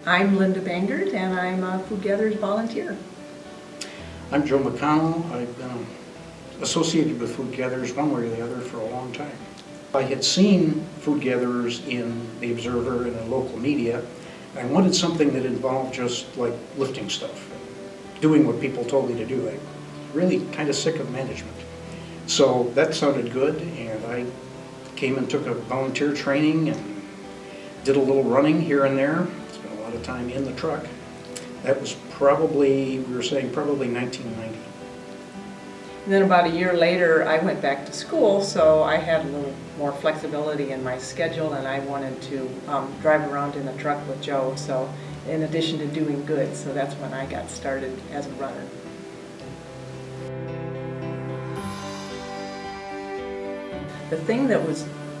I'm Linda Bangert, and I'm a Food Gatherers volunteer. I'm Joe McConnell. I've been associated with Food Gatherers one way or the other for a long time. I had seen Food Gatherers in the Observer and in local media. I wanted something that involved just like lifting stuff, doing what people told me to do. I'm really kind of sick of management. So that sounded good, and I came and took a volunteer training and did a little running here and there. Spent a lot of time in the truck. That was probably, we were saying, probably 1990. And then about a year later, I went back to school, so I had a little more flexibility in my schedule, and I wanted to drive around in a truck with Joe, so in addition to doing good, so that's when I got started as a runner. The thing that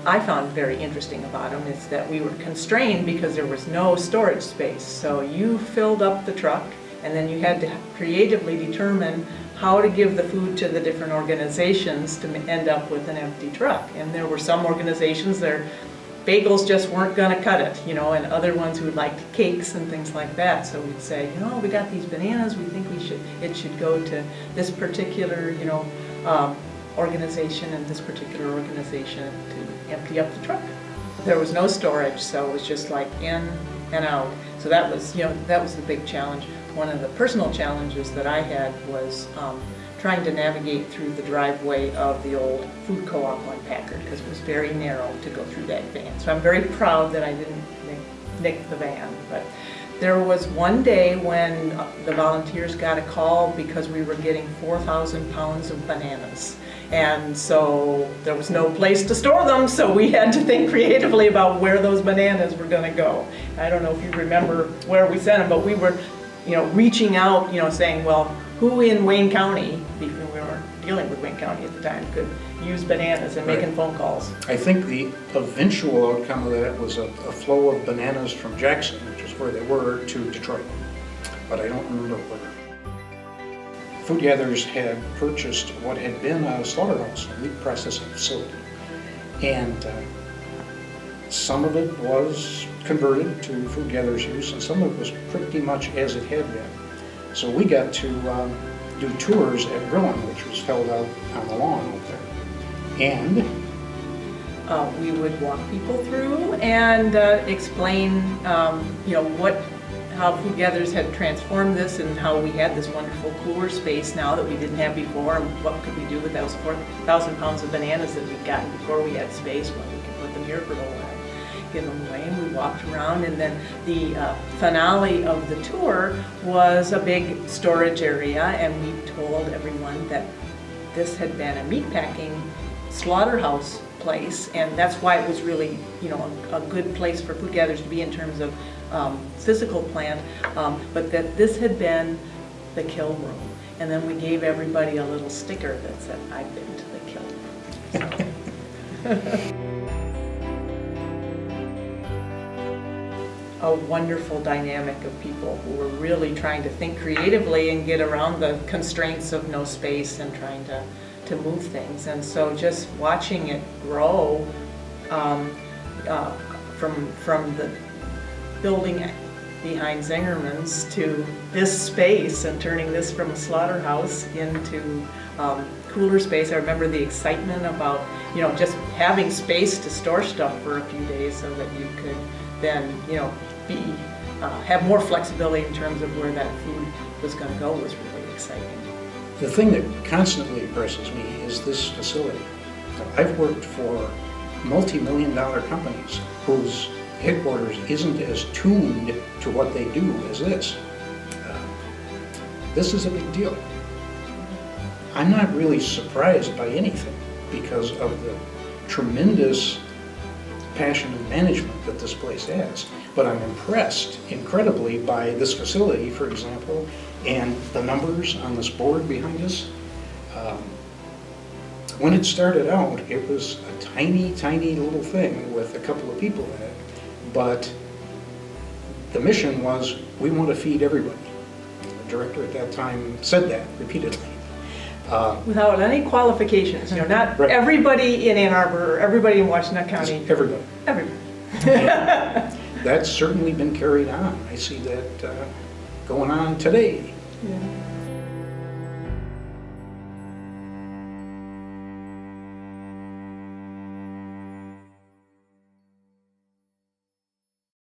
I found very interesting about them is that we were constrained because there was no storage space. So you filled up the truck, and then you had to creatively determine how to give the food to the different organizations to end up with an empty truck. And there were some organizations, their bagels just weren't going to cut it, and other ones who liked cakes and things like that. So we'd say, we got these bananas, we think it should go to this particular, organization and this particular organization to empty up the truck. There was no storage, so it was just like in and out. So that was, that was the big challenge. One of the personal challenges that I had was trying to navigate through the driveway of the old food co-op on Packard, because it was very narrow to go through that van. So I'm very proud that I didn't nick the van. But there was one day when the volunteers got a call because we were getting 4,000 pounds of bananas. And so there was no place to store them, so we had to think creatively about where those bananas were going to go. I don't know if you remember where we sent them, but we were, reaching out, saying, well, who in Wayne County, we were dealing with Wayne County at the time, could use bananas and making phone calls. I think the eventual outcome of that was a flow of bananas from Jackson, which is where they were, to Detroit. But I don't remember where. Food Gatherers had purchased what had been a slaughterhouse, a meat processing facility. And some of it was converted to Food Gatherers use, and some of it was pretty much as it had been. So we got to do tours at Grilling, which was held out on the lawn out there. And we would walk people through and explain, how Food Gatherers had transformed this and how we had this wonderful cooler space now that we didn't have before, and what could we do with those 4,000 pounds of bananas that we'd gotten before we had space, when we could put them here for a little while, give them away. And we walked around, and then the finale of the tour was a big storage area, and we told everyone that this had been a meatpacking slaughterhouse place, and that's why it was really, a good place for Food Gatherers to be in terms of physical plant, but that this had been the kill room. And then we gave everybody a little sticker that said, I've been to the kill room. A wonderful dynamic of people who were really trying to think creatively and get around the constraints of no space and trying to move things. And so just watching it grow from the building behind Zingerman's to this space, and turning this from a slaughterhouse into cooler space. I remember the excitement about, just having space to store stuff for a few days so that you could then, have more flexibility in terms of where that food was going to go was really exciting. the thing that constantly impresses me is this facility. I've worked for multi-million-dollar companies whose headquarters isn't as tuned to what they do as this. This is a big deal. I'm not really surprised by anything because of the tremendous passion and management that this place has. But I'm impressed incredibly by this facility, for example, and the numbers on this board behind us. When it started out, it was a tiny, tiny little thing with a couple of people in it, but the mission was, we want to feed everybody. The director at that time said that repeatedly. Without any qualifications, not right. Everybody in Ann Arbor, or everybody in Washington County. Everybody. Everybody. that's certainly been carried on. I see that going on today. Yeah.